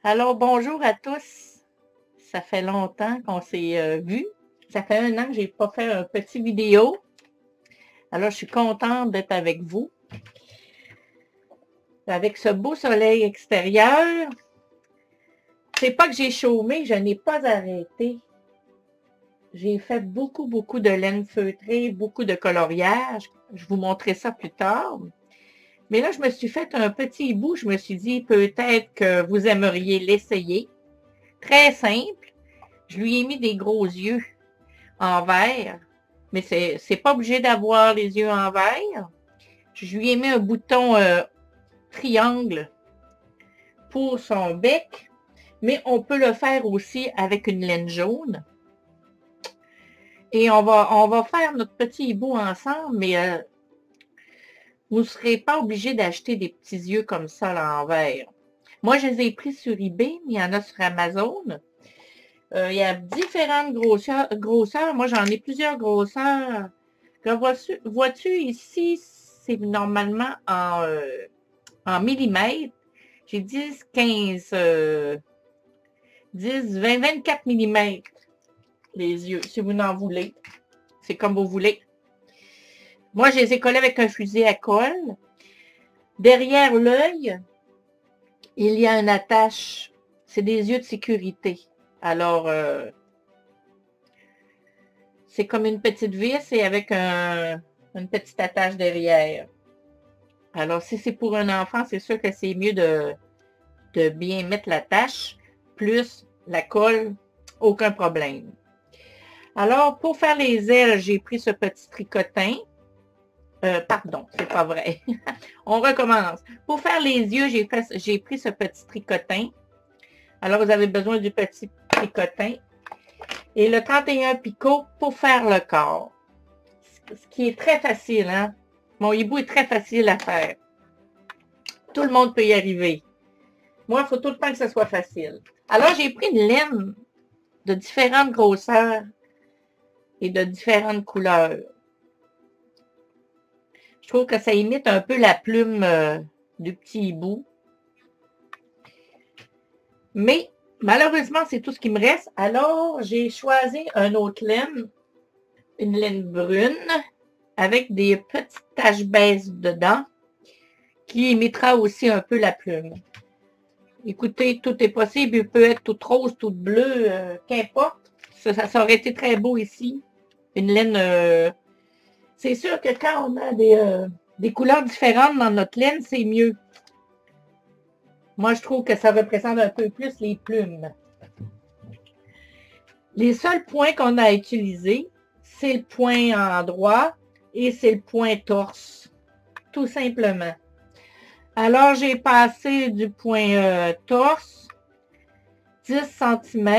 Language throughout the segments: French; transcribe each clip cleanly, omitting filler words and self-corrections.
Alors, bonjour à tous. Ça fait longtemps qu'on s'est vus. Ça fait 1 an que j'ai pas fait un petit vidéo. Alors, je suis contente d'être avec vous. Avec ce beau soleil extérieur, c'est pas que j'ai chômé, je n'ai pas arrêté. J'ai fait beaucoup de laine feutrée, beaucoup de coloriage. Je vous montrerai ça plus tard. Mais là, je me suis fait un petit bout. Je me suis dit, peut-être que vous aimeriez l'essayer. Très simple. Je lui ai mis des gros yeux en verre. Mais c'est pas obligé d'avoir les yeux en verre. Je lui ai mis un bouton triangle pour son bec. Mais on peut le faire aussi avec une laine jaune. Et on va faire notre petit bout ensemble, mais vous ne serez pas obligé d'acheter des petits yeux comme ça là, en verre. Moi, je les ai pris sur eBay, mais il y en a sur Amazon. Il y a différentes grosseurs. Moi, j'en ai plusieurs grosseurs. Vois-tu ici, c'est normalement en millimètres. J'ai 10, 15, 10, 20, 24 millimètres les yeux, si vous en voulez. C'est comme vous voulez. Moi, je les ai collés avec un fusil à colle. Derrière l'œil, il y a une attache. C'est des yeux de sécurité. Alors, c'est comme une petite vis et avec une petite attache derrière. Alors, si c'est pour un enfant, c'est sûr que c'est mieux de bien mettre l'attache, plus la colle, aucun problème. Alors, pour faire les ailes, j'ai pris ce petit tricotin. Pardon, c'est pas vrai. On recommence. Pour faire les yeux, j'ai pris ce petit tricotin. Alors, vous avez besoin du petit tricotin. Et le 31 picot pour faire le corps. Ce qui est très facile, hein? Mon hibou est très facile à faire. Tout le monde peut y arriver. Moi, il faut tout le temps que ce soit facile. Alors, j'ai pris une laine de différentes grosseurs et de différentes couleurs. Je trouve que ça imite un peu la plume du petit hibou. Mais, malheureusement, c'est tout ce qui me reste. Alors, j'ai choisi une autre laine, une laine brune, avec des petites taches beiges dedans, qui imitera aussi un peu la plume. Écoutez, tout est possible. Il peut être toute rose, toute bleue, qu'importe. Ça aurait été très beau ici. Une laine... c'est sûr que quand on a des couleurs différentes dans notre laine, c'est mieux. Moi, je trouve que ça représente un peu plus les plumes. Les seuls points qu'on a utilisés, c'est le point endroit et c'est le point torse. Tout simplement. Alors, j'ai passé du point torse 10 cm.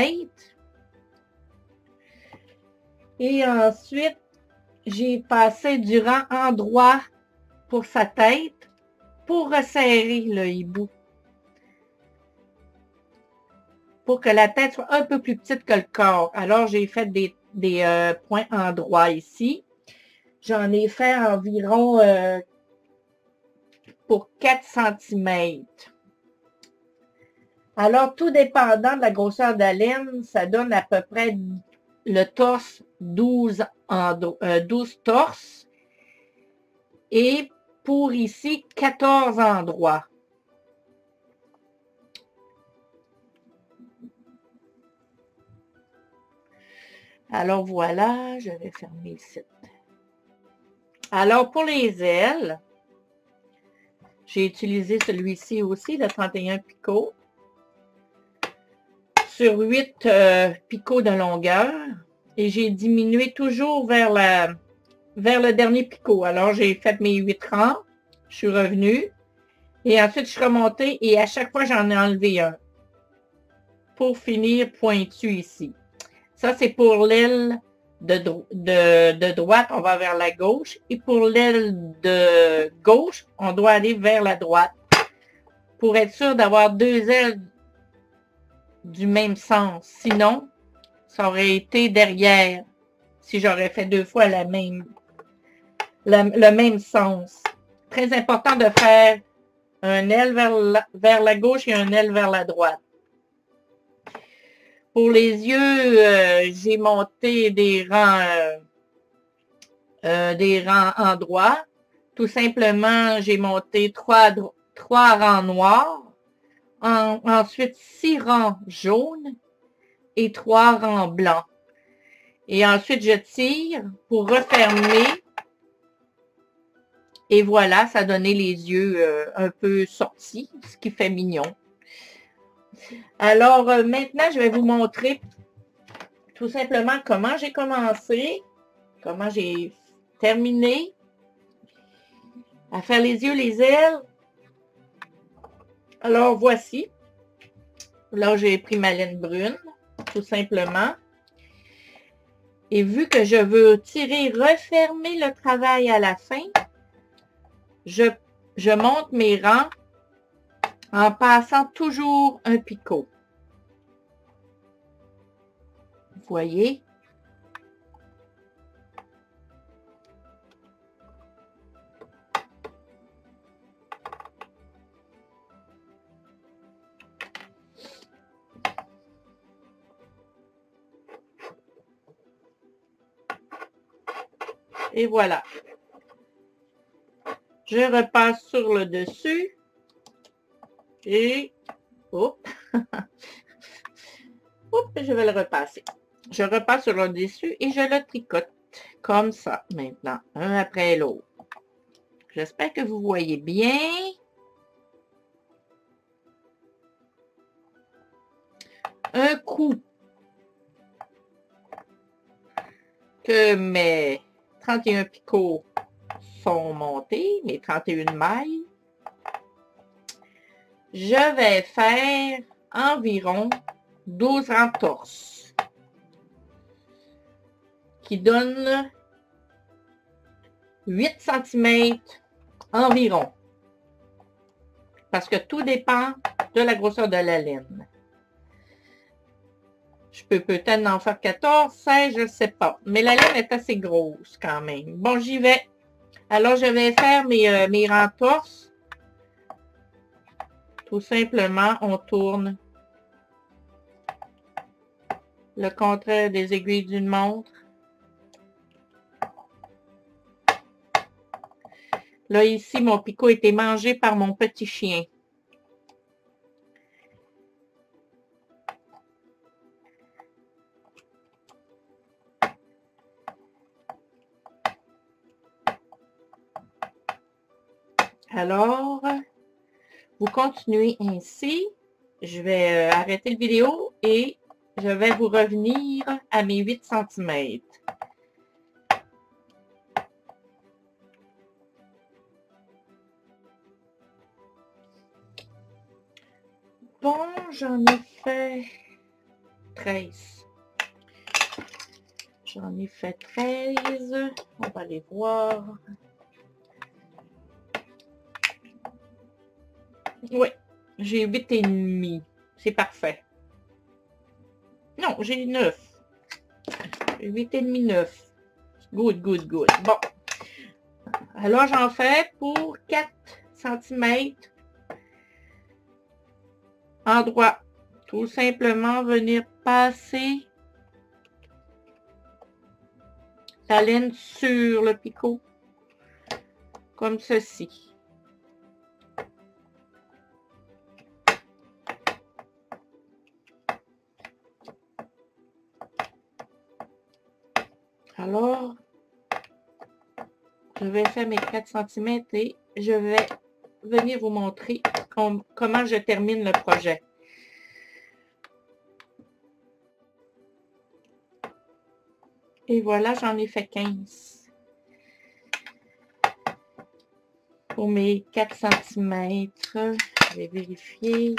Et ensuite, j'ai passé du rang endroit pour sa tête pour resserrer le hibou. Pour que la tête soit un peu plus petite que le corps. Alors, j'ai fait des points endroits ici. J'en ai fait environ pour 4 cm. Alors, tout dépendant de la grosseur de la laine, ça donne à peu près le torse 12 torses. Et pour ici, 14 endroits. Alors voilà, je vais fermer ici. Alors pour les ailes, j'ai utilisé celui-ci aussi, le 31 picot, sur 8 picots de longueur. Et j'ai diminué toujours vers le dernier picot. Alors j'ai fait mes 8 rangs, je suis revenue. Et ensuite je suis remontée et à chaque fois j'en ai enlevé un. Pour finir pointu ici. Ça, c'est pour l'aile de droite, on va vers la gauche. Et pour l'aile de gauche, on doit aller vers la droite. Pour être sûr d'avoir 2 ailes du même sens. Sinon, ça aurait été derrière. Si j'aurais fait 2 fois le même sens. Très important de faire un aile vers la gauche et un aile vers la droite. Pour les yeux, j'ai monté des rangs en droit. Tout simplement, j'ai monté trois rangs noirs, ensuite 6 rangs jaunes et 3 rangs blancs. Et ensuite, je tire pour refermer. Et voilà, ça donnait les yeux un peu sortis, ce qui fait mignon. Alors, maintenant, je vais vous montrer tout simplement comment j'ai commencé, comment j'ai terminé à faire les yeux, les ailes. Alors, voici. Là, j'ai pris ma laine brune, tout simplement. Et vu que je veux tirer, refermer le travail à la fin, je monte mes rangs en passant toujours un picot. Vous voyez? Et voilà. Je repasse sur le dessus. Et, hop, hop, je vais le repasser. Je repasse sur le dessus et je le tricote comme ça maintenant, un après l'autre. J'espère que vous voyez bien. Un coup que mes 31 picots sont montés, mes 31 mailles, je vais faire environ 12 entorses qui donnent 8 cm environ. Parce que tout dépend de la grosseur de la laine. Je peux peut-être en faire 14, 16, je ne sais pas. Mais la laine est assez grosse quand même. Bon, j'y vais. Alors, je vais faire mes rentorses. Tout simplement, on tourne le contraire des aiguilles d'une montre. Là, ici, mon picot a été mangé par mon petit chien. Alors, vous continuez ainsi. Je vais arrêter la vidéo et je vais vous revenir à mes 8 cm. Bon, j'en ai fait 13. J'en ai fait 13. On va aller voir. Oui, j'ai 8,5. C'est parfait. Non, j'ai 9. 8,5, 9. Good, good, good. Bon. Alors, j'en fais pour 4 cm en droit. Tout simplement venir passer la laine sur le picot. Comme ceci. Alors, je vais faire mes 4 cm et je vais venir vous montrer comment je termine le projet. Et voilà, j'en ai fait 15. Pour mes 4 cm, je vais vérifier.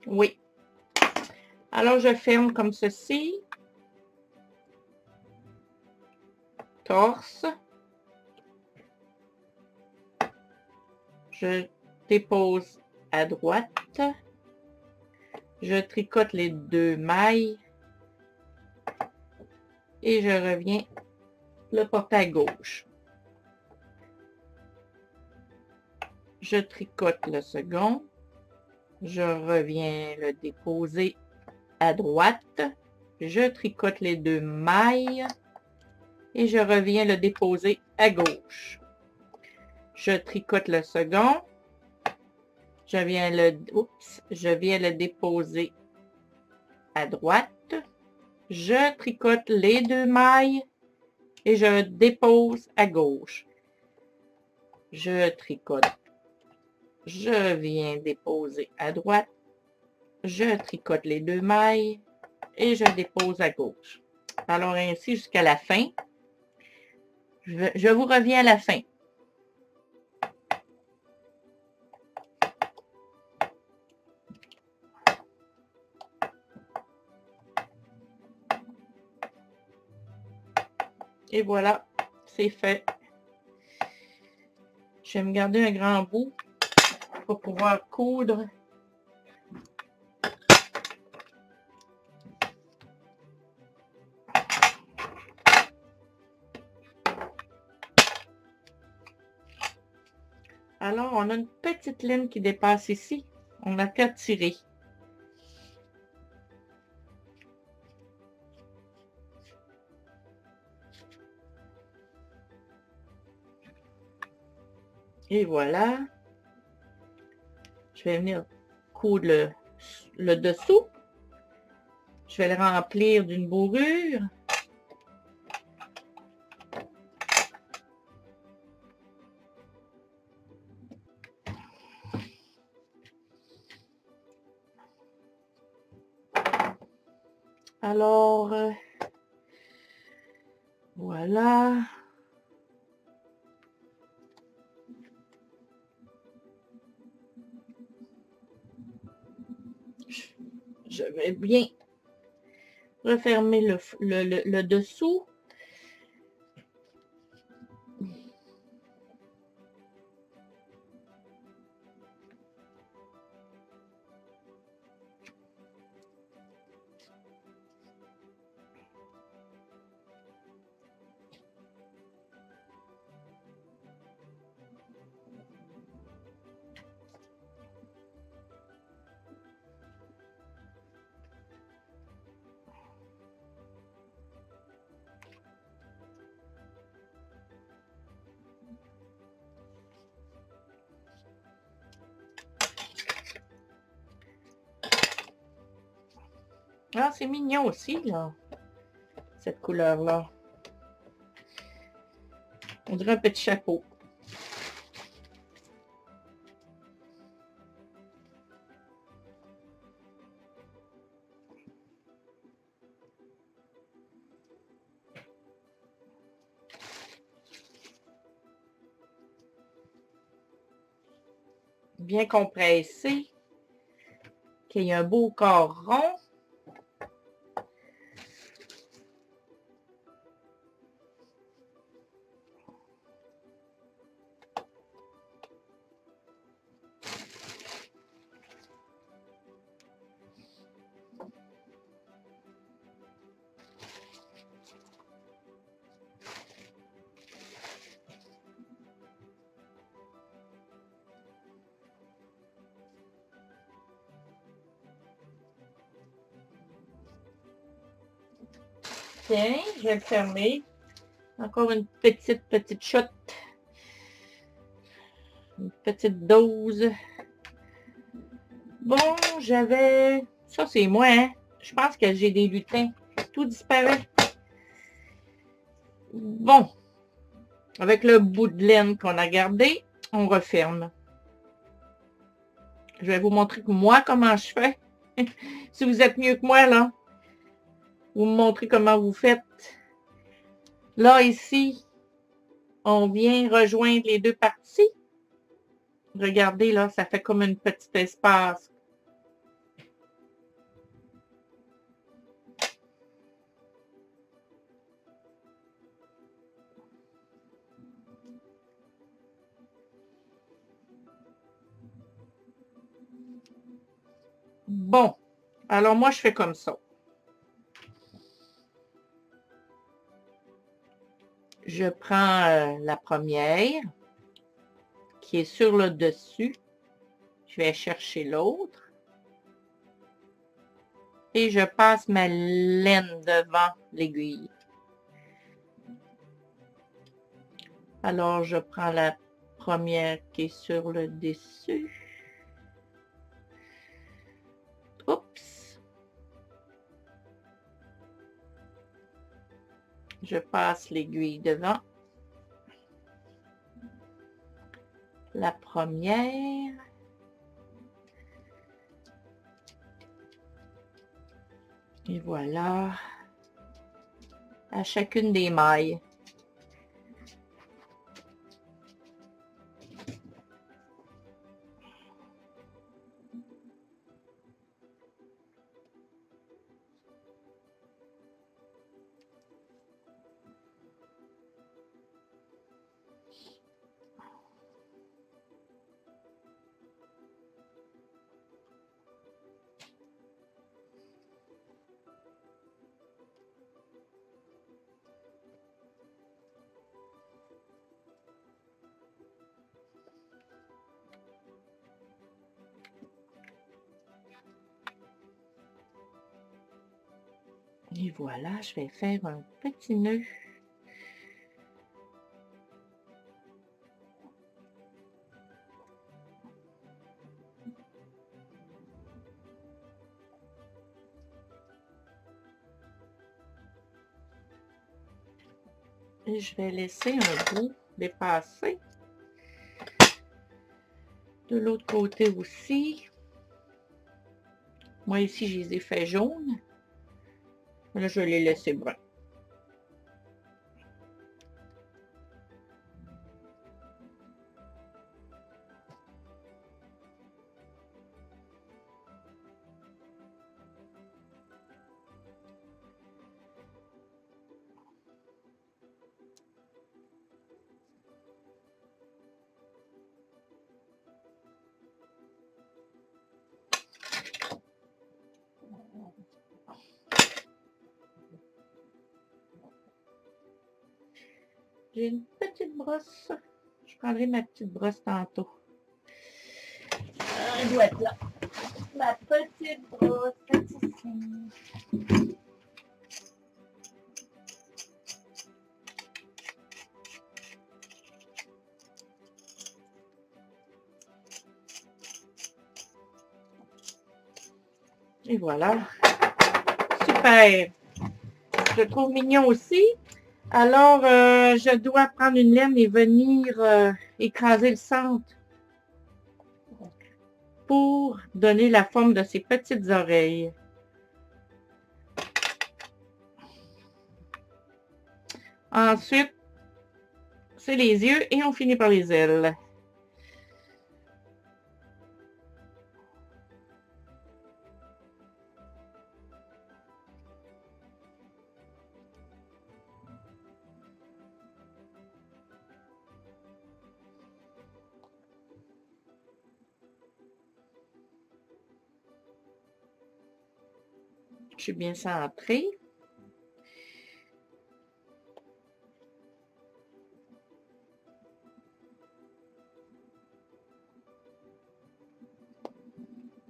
Oui. Alors, je ferme comme ceci. Torse. Je dépose à droite. Je tricote les 2 mailles. Et je reviens le porter à gauche. Je tricote le second. Je reviens le déposer à droite. Je tricote les 2 mailles et je reviens le déposer à gauche. Je tricote le second. Je viens le déposer à droite. Je tricote les 2 mailles et je dépose à gauche. Je tricote. Je viens déposer à droite. Je tricote les 2 mailles et je dépose à gauche. Alors ainsi jusqu'à la fin. Je vous reviens à la fin. Et voilà, c'est fait. Je vais me garder un grand bout pour pouvoir coudre. Alors, on a une petite ligne qui dépasse ici. On a qu'à tirer. Et voilà. Je vais venir coudre le dessous. Je vais le remplir d'une bourrure. Alors, voilà. Je vais bien refermer le dessous. Ah, c'est mignon aussi, là. Cette couleur-là. On dirait un petit chapeau. Bien compressé. Qu'il y ait un beau corps rond. Tiens, je vais le fermer. Encore une petite shot. Une petite dose. Bon, j'avais... Ça, c'est moi, hein? Je pense que j'ai des lutins. Tout disparaît. Bon. Avec le bout de laine qu'on a gardé, on referme. Je vais vous montrer moi comment je fais. Si vous êtes mieux que moi, là. Vous me montrez comment vous faites. Là, ici, on vient rejoindre les 2 parties. Regardez, là, ça fait comme une petite espace. Bon. Alors, moi, je fais comme ça. Je prends la première qui est sur le dessus. Je vais chercher l'autre. et je passe ma laine devant l'aiguille. Alors, je prends la première qui est sur le dessus. Oups! Je passe l'aiguille devant. La première. Et voilà. À chacune des mailles. Et voilà, je vais faire un petit nœud. Et je vais laisser un bout dépasser. De l'autre côté aussi. Moi ici, je les ai fait jaunes. Là, je vais les laisser bruns. J'ai une petite brosse. Je prendrai ma petite brosse tantôt. Elle doit être là. Ma petite brosse est ici. Et voilà. Super. Je le trouve mignon aussi. Alors, je dois prendre une laine et venir écraser le centre pour donner la forme de ses petites oreilles. Ensuite, c'est les yeux et on finit par les ailes. Je suis bien centrée.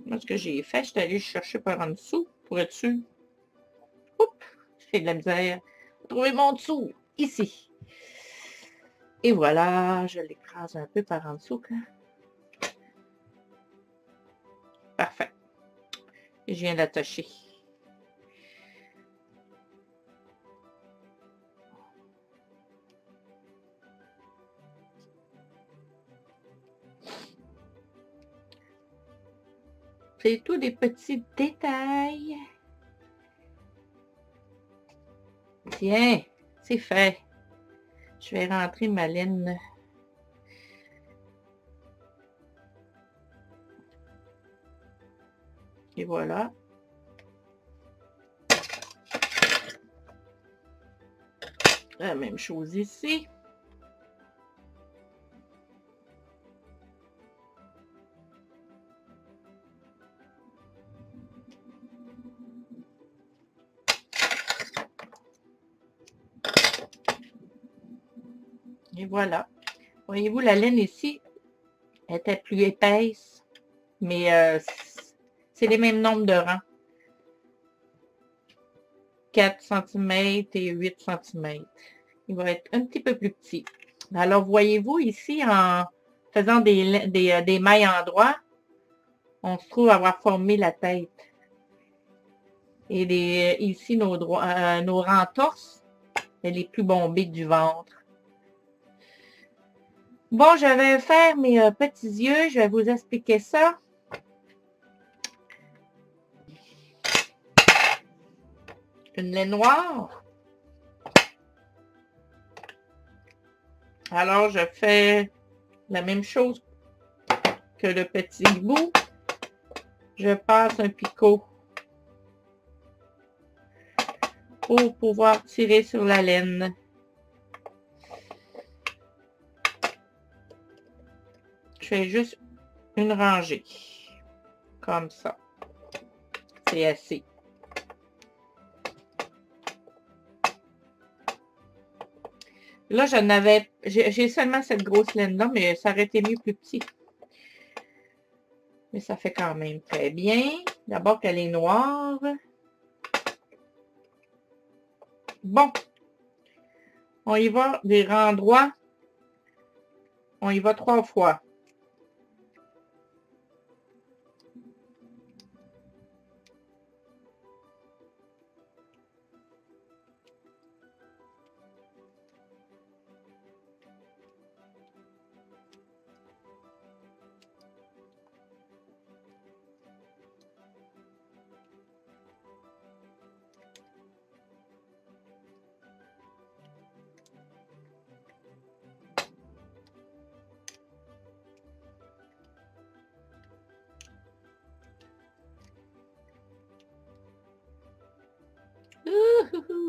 Moi, ce que j'ai fait, je suis allée chercher par en dessous pour être sûr. Oups, j'ai de la misère. Trouver mon dessous, ici. Et voilà, je l'écrase un peu par en dessous. Parfait. Et je viens d'attacher. C'est tous des petits détails. Tiens, c'est fait. Je vais rentrer ma laine. Et voilà. La même chose ici. Et voilà. Voyez-vous, la laine ici était plus épaisse, mais c'est les mêmes nombres de rangs. 4 cm et 8 cm. Il va être un petit peu plus petit. Alors, voyez-vous ici, en faisant des mailles en droit, on se trouve avoir formé la tête. Et ici, nos rentorses, elle est plus bombée du ventre. Bon, je vais faire mes petits yeux. Je vais vous expliquer ça. Une laine noire. Alors, je fais la même chose que le petit bout. Je passe un picot pour pouvoir tirer sur la laine. Je fais juste une rangée. Comme ça. C'est assez. Là, j'ai seulement cette grosse laine-là, mais ça aurait été mieux plus petit. Mais ça fait quand même très bien. D'abord qu'elle est noire. Bon. On y va des rangs droits. On y va 3 fois.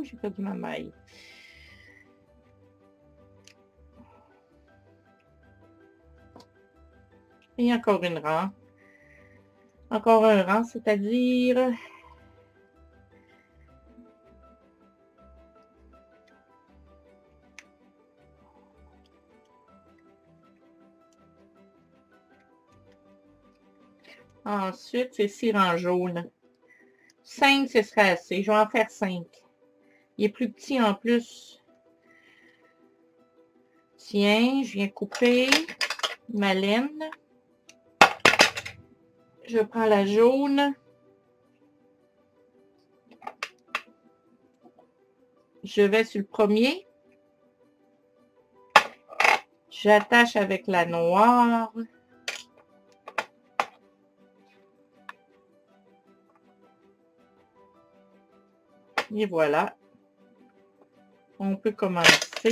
J'ai perdu ma maille. Et encore une rang. Encore un rang, c'est-à-dire... Ensuite, c'est 6 rangs jaunes. 5, ce serait assez. Je vais en faire 5. Il est plus petit en plus. Tiens, je viens couper ma laine. Je prends la jaune. Je vais sur le premier. J'attache avec la noire. Et voilà. On peut commencer.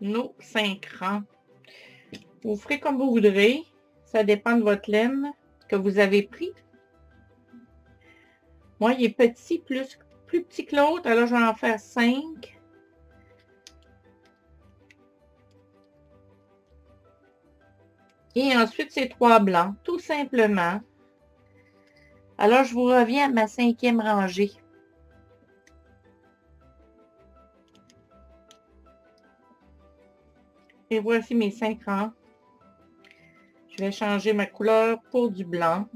Nos 5 rangs. Vous ferez comme vous voudrez. Ça dépend de votre laine que vous avez pris. Moi, il est petit, plus petit que l'autre. Alors, je vais en faire 5. Et ensuite, c'est 3 blancs, tout simplement. Alors, je vous reviens à ma 5e rangée. Et voici mes 5 rangs. Je vais changer ma couleur pour du blanc.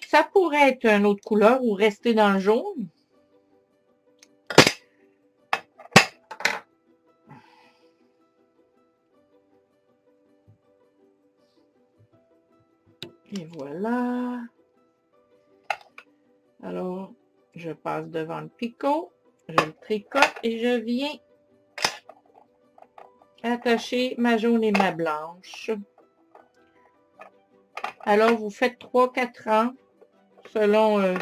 Ça pourrait être une autre couleur ou rester dans le jaune. Et voilà. Alors, je passe devant le picot. Je le tricote et je viens attacher ma jaune et ma blanche. Alors, vous faites 3-4 rangs selon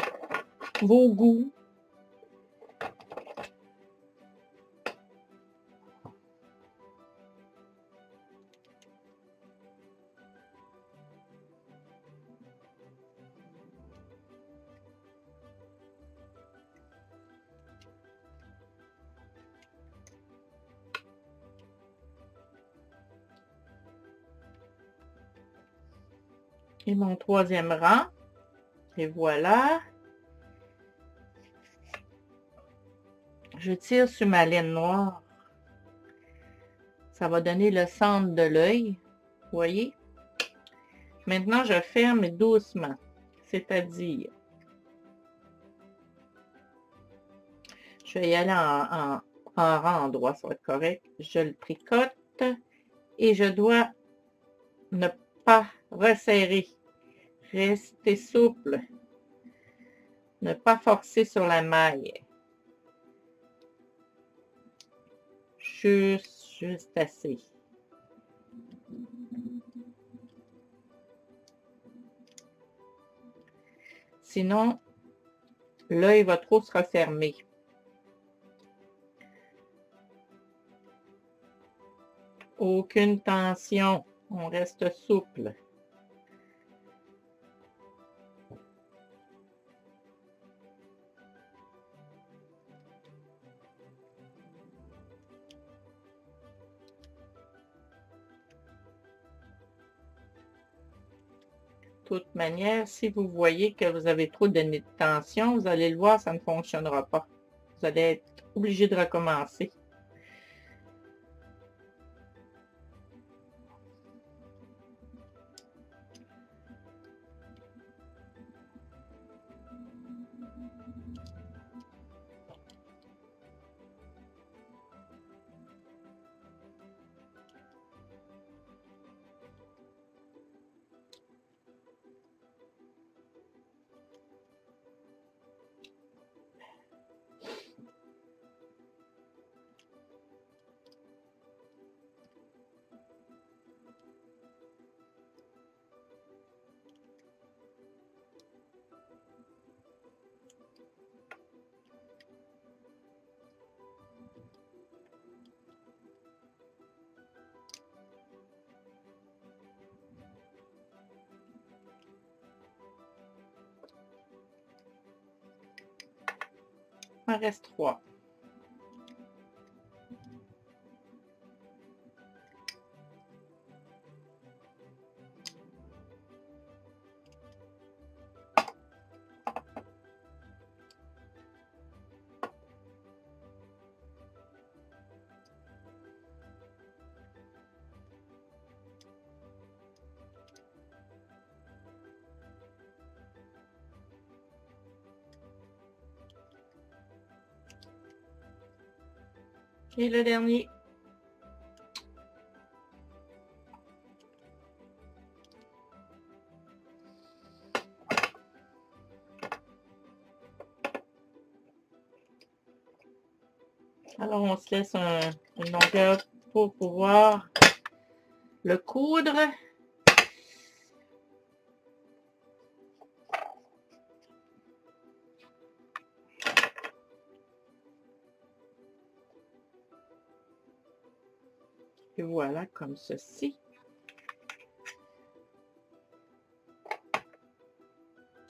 vos goûts. Et mon 3e rang. Et voilà. Je tire sur ma laine noire. Ça va donner le centre de l'œil. Vous voyez? Maintenant, je ferme doucement, c'est-à-dire, je vais y aller en rang droit, ça va être correct. Je le tricote et je dois ne pas resserrer. Rester souple. Ne pas forcer sur la maille. Juste assez. Sinon, l'œil va trop se refermer. Aucune tension. On reste souple. De toute manière, si vous voyez que vous avez trop donné de tension, vous allez le voir, ça ne fonctionnera pas. Vous allez être obligé de recommencer. Il en reste 3. Et le dernier. Alors, on se laisse une longueur pour pouvoir le coudre. Et voilà, comme ceci.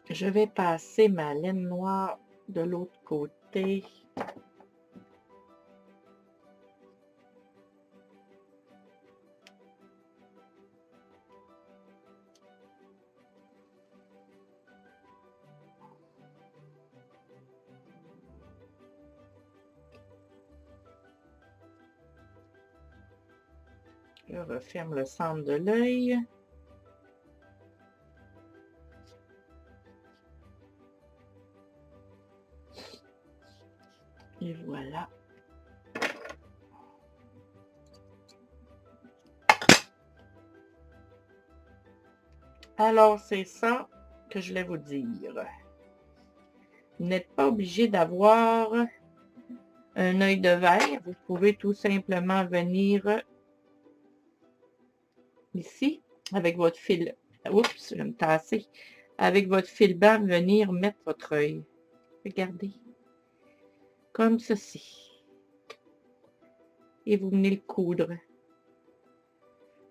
Je vais passer ma laine noire de l'autre côté. Je referme le centre de l'œil. Et voilà. Alors, c'est ça que je voulais vous dire. Vous n'êtes pas obligé d'avoir un œil de verre. Vous pouvez tout simplement venir ici avec votre fil. Oups, je vais me tasser. Avec votre fil bas, venir mettre votre œil. Regardez. Comme ceci. Et vous venez le coudre.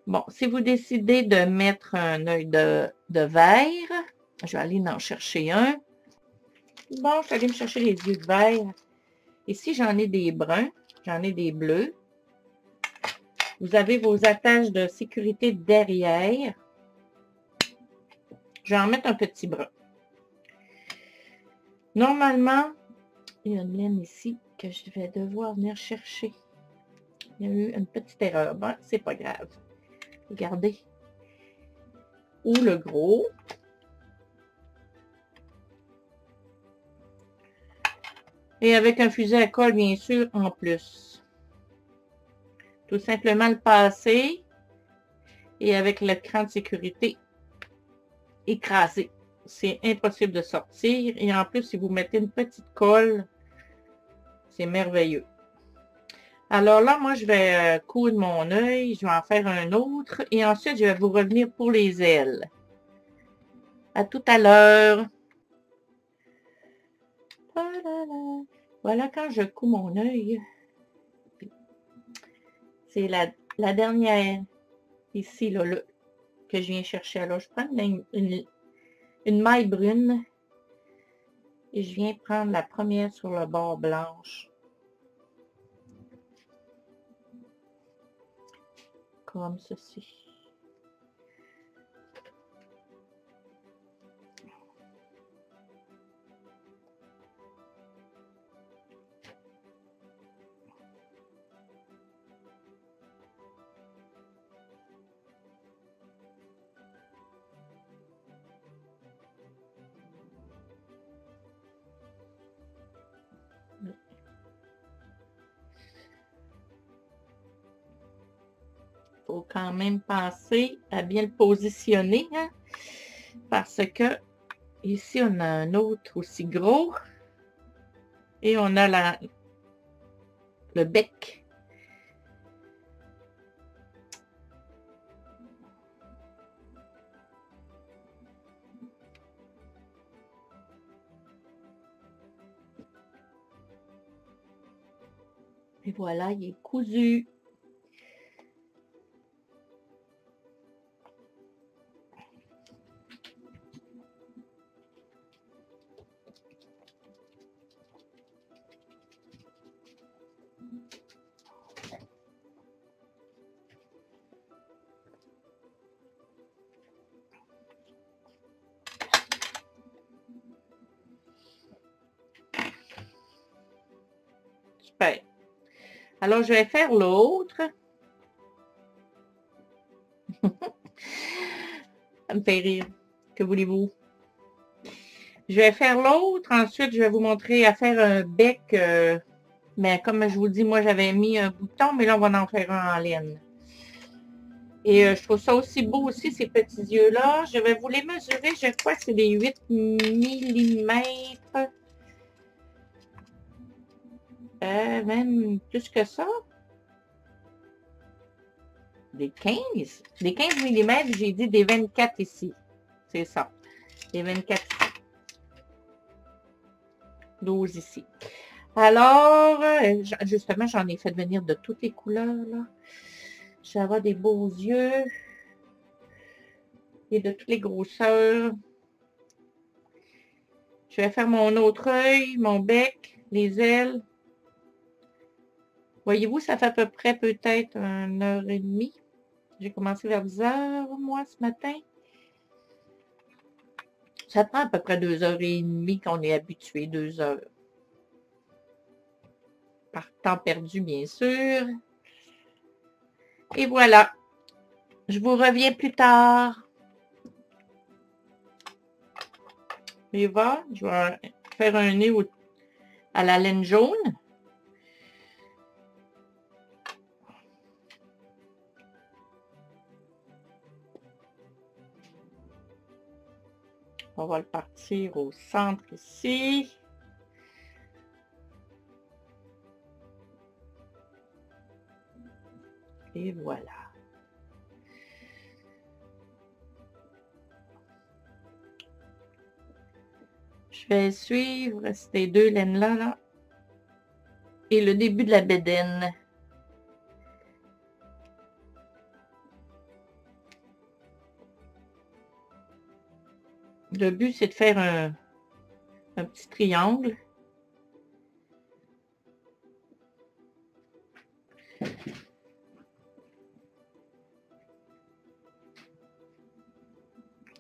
Bon, si vous décidez de mettre un œil de verre, je vais aller en chercher un. Bon, je vais aller me chercher les yeux de verre. Ici, j'en ai des bruns, j'en ai des bleus. Vous avez vos attaches de sécurité derrière. Je vais en mettre un petit brun. Normalement, il y a une laine ici que je vais devoir venir chercher. Il y a eu une petite erreur. Bon, c'est pas grave. Regardez. ou le gros. Et avec un fusil à colle, bien sûr, en plus. Tout simplement le passer. Et avec le cran de sécurité écrasé. C'est impossible de sortir. Et en plus, si vous mettez une petite colle, c'est merveilleux. Alors là, moi, je vais coudre mon œil. Je vais en faire un autre. Et ensuite, je vais vous revenir pour les ailes. À tout à l'heure. Voilà quand je couds mon œil. C'est la dernière ici, là, que je viens chercher. Alors, je prends une maille brune et je viens prendre la première sur le bord blanche. Comme ceci. Faut quand même penser à bien le positionner, hein? Parce que ici, on a un autre aussi gros. Et on a le bec. Et voilà, il est cousu. Super. Alors, je vais faire l'autre. Ça me fait rire. Que voulez-vous? Je vais faire l'autre. Ensuite, je vais vous montrer à faire un bec. Mais comme je vous dis, moi, j'avais mis un bouton, mais là, on va en faire un en laine. Et je trouve ça aussi beau aussi, ces petits yeux-là. Je vais vous les mesurer. Je crois que c'est des 8 mm. Même plus que ça. Des 15. Des 15 mm, j'ai dit des 24 ici. C'est ça. Des 24 ici. 12 ici. Alors, justement, j'en ai fait venir de toutes les couleurs, là. Je vais avoir des beaux yeux. Et de toutes les grosseurs. Je vais faire mon autre œil, mon bec, les ailes. Voyez-vous, ça fait à peu près peut-être 1h30. J'ai commencé vers 10h, moi, ce matin. Ça prend à peu près 2h30 qu'on est habitué, 2 heures. Par temps perdu, bien sûr. Et voilà. Je vous reviens plus tard. Et voilà, je vais faire un nez à la laine jaune. On va le partir au centre ici. Et voilà. Je vais suivre ces deux laines-là, là. Et le début de la bédaine. Le but, c'est de faire un petit triangle.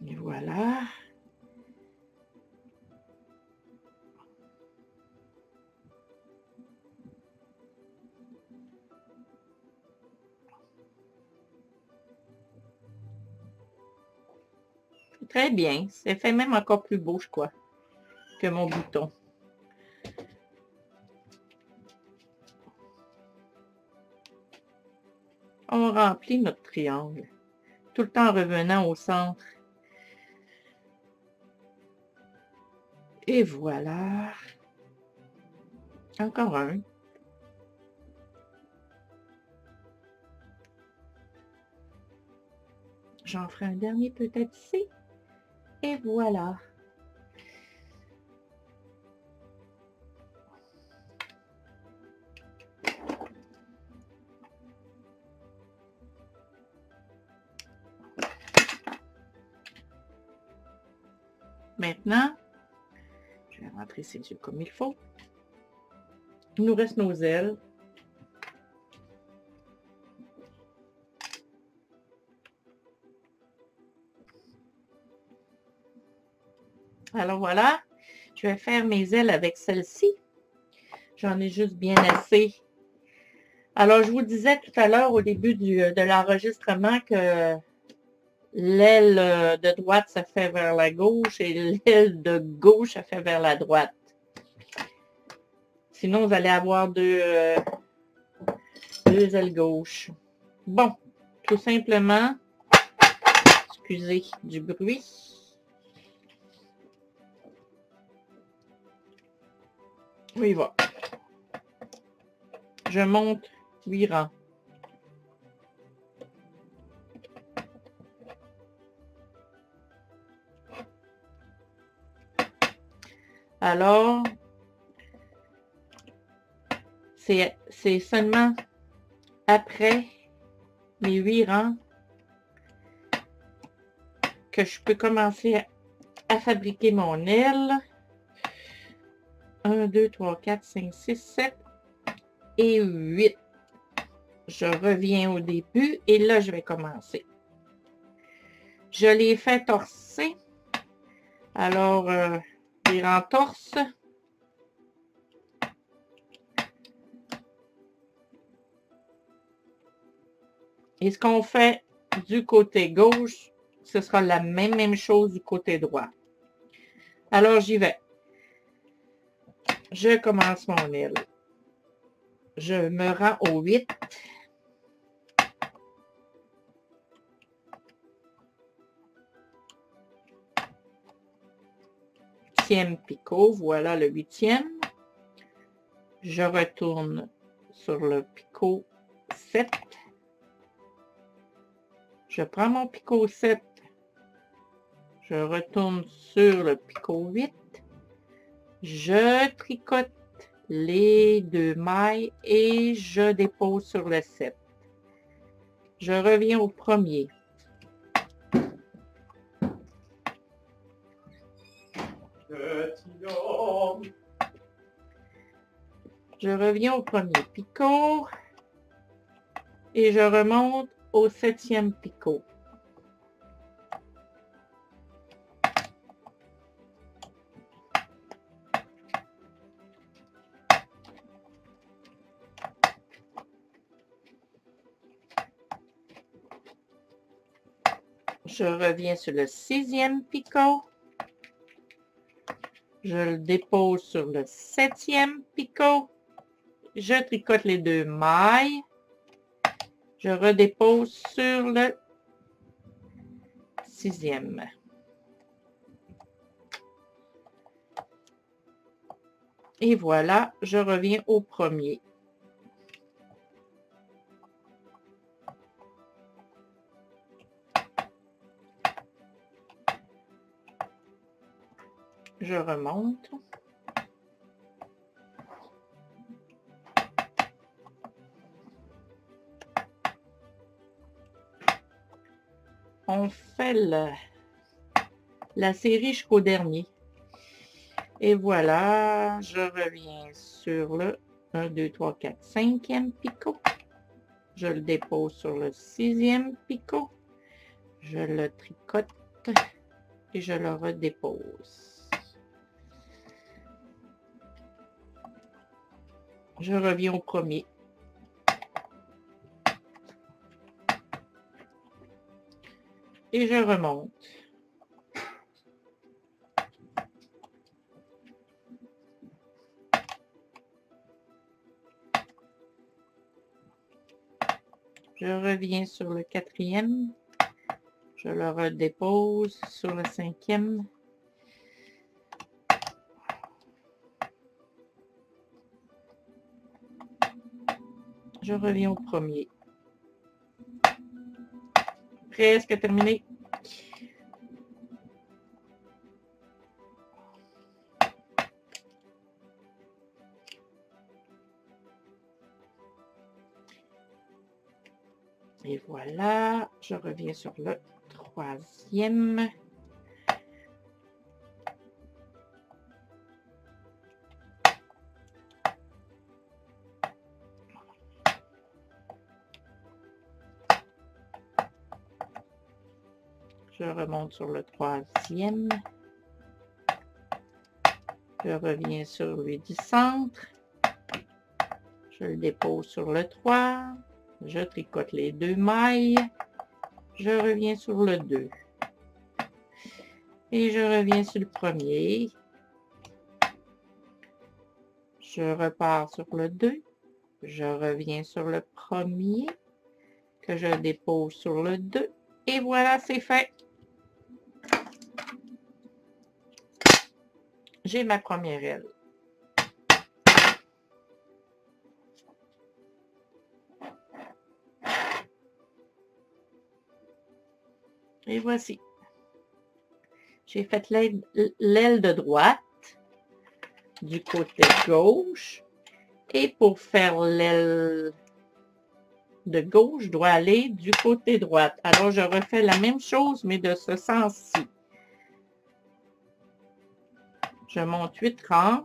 Et voilà. Très bien. Ça fait même encore plus beau, je crois, que mon bouton. On remplit notre triangle, tout le temps en revenant au centre. Et voilà. Encore un. J'en ferai un dernier peut-être ici. Et voilà. Maintenant, je vais rentrer ces yeux comme il faut. Il nous reste nos ailes. Alors voilà, je vais faire mes ailes avec celle-ci. J'en ai juste bien assez. Alors, je vous disais tout à l'heure au début de l'enregistrement que l'aile de droite, ça fait vers la gauche et l'aile de gauche, ça fait vers la droite. Sinon, vous allez avoir deux ailes gauches. Bon, tout simplement, excusez du bruit. Oui, va. Je monte 8 rangs. Alors, c'est seulement après mes 8 rangs que je peux commencer à fabriquer mon aile. 1, 2, 3, 4, 5, 6, 7 et 8. Je reviens au début et là, je vais commencer. Je l'ai fait torser. Alors, les rentorses. Et ce qu'on fait du côté gauche, ce sera la même chose du côté droit. Alors, j'y vais. Je commence mon aile. Je me rends au 8. Picot, voilà le 8e. Je retourne sur le picot 7. Je prends mon picot 7. Je retourne sur le picot 8. Je tricote les 2 mailles et je dépose sur le 7. Je reviens au premier. Je reviens au premier picot et je remonte au 7e picot. Je reviens sur le 6e picot. Je le dépose sur le 7e picot. Je tricote les 2 mailles. Je redépose sur le 6e. Et voilà, je reviens au premier. Je remonte. On fait la série jusqu'au dernier. Et voilà, je reviens sur le 1, 2, 3, 4, 5e picot. Je le dépose sur le 6e picot. Je le tricote et je le redépose. Je reviens au premier. Et je remonte. Je reviens sur le quatrième. Je le redépose sur le cinquième. Je reviens au premier. Presque terminé. Et voilà, je reviens sur le troisième. Je remonte sur le troisième. Je reviens sur lui du centre. Je le dépose sur le 3. Je tricote les 2 mailles. Je reviens sur le 2. Et je reviens sur le premier. Je repars sur le 2. Je reviens sur le premier. Que je dépose sur le 2. Et voilà, c'est fait. J'ai ma première aile. Et voici. J'ai fait l'aile de droite du côté gauche. Et pour faire l'aile de gauche, je dois aller du côté droit. Alors, je refais la même chose, mais de ce sens-ci. Je monte 8 rangs.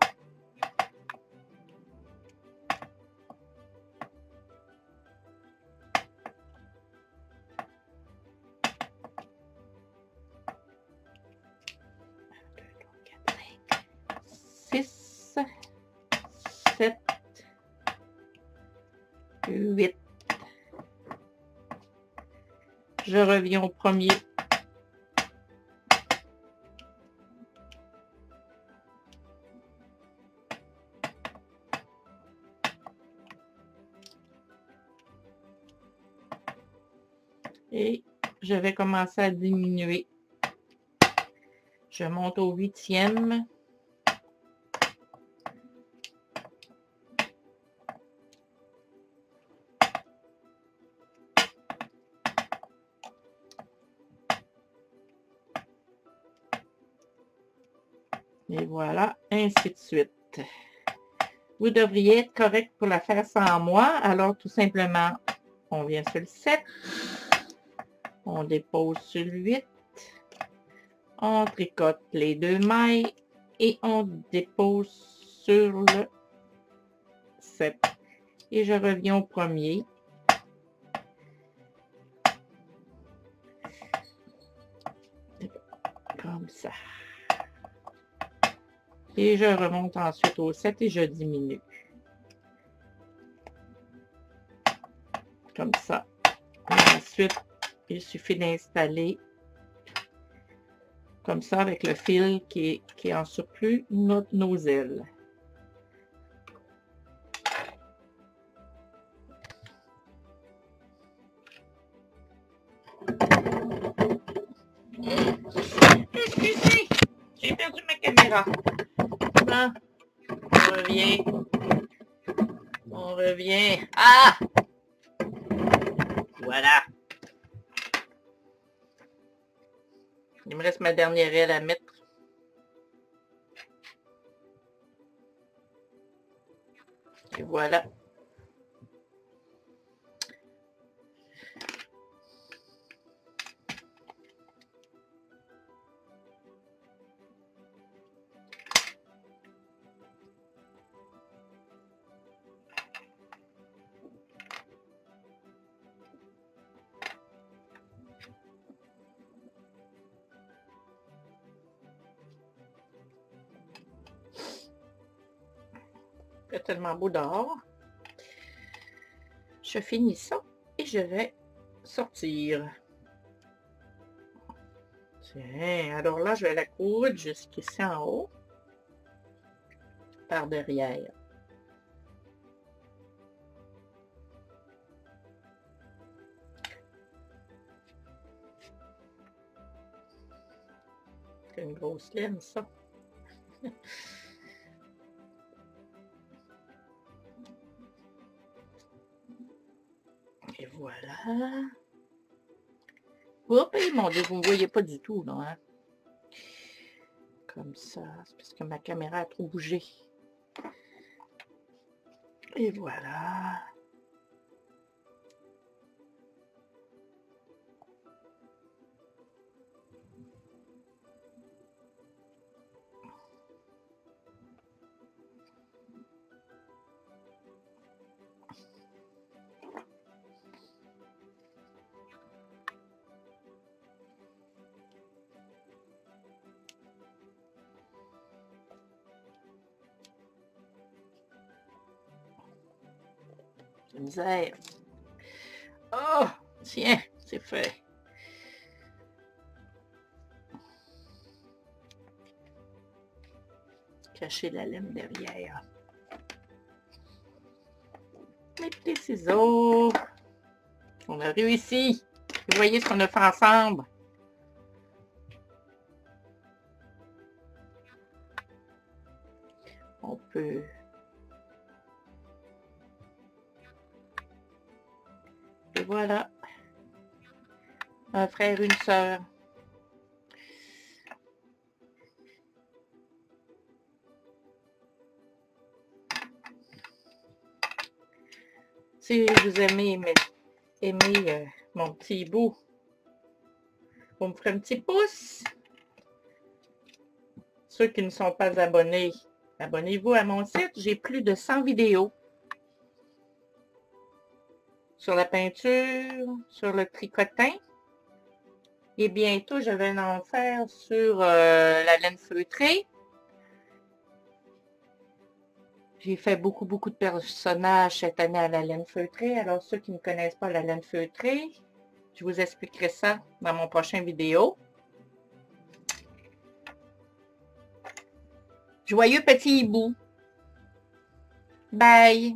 Six, 7, 8. Je reviens au premier. Et je vais commencer à diminuer. Je monte au 8e. Et voilà, ainsi de suite. Vous devriez être correct pour la faire sans moi. Alors, tout simplement, on vient sur le 7. On dépose sur le 8. On tricote les 2 mailles. Et on dépose sur le 7. Et je reviens au premier. Comme ça. Et je remonte ensuite au 7 et je diminue. Comme ça. Et ensuite, il suffit d'installer comme ça avec le fil qui est en surplus nos ailes. Excusez, j'ai perdu ma caméra. Bon, on revient. On revient. Ah! Voilà. Il me reste ma dernière aile à mettre. Et voilà. C'est tellement beau dehors. Je finis ça et je vais sortir. Tiens, alors là, je vais la coudre jusqu'ici en haut, par derrière. grosse laine, ça. Et voilà. Oups, mon Dieu, vous ne me voyez pas du tout, là, hein? Comme ça, c'est parce que ma caméra a trop bougé. Et voilà. Misère. Oh, tiens, c'est fait. Cacher la laine derrière. Mes petits ciseaux. On a réussi. Vous voyez ce qu'on a fait ensemble. On peut... Et voilà. Un frère, une sœur. Si vous aimez mon petit bout, vous me ferez un petit pouce. Ceux qui ne sont pas abonnés, abonnez-vous à mon site. J'ai plus de 100 vidéos sur la peinture, sur le tricotin. Et bientôt, je vais en faire sur la laine feutrée. J'ai fait beaucoup de personnages cette année à la laine feutrée. Alors, ceux qui ne connaissent pas la laine feutrée, je vous expliquerai ça dans mon prochain vidéo. Joyeux petit hibou. Bye!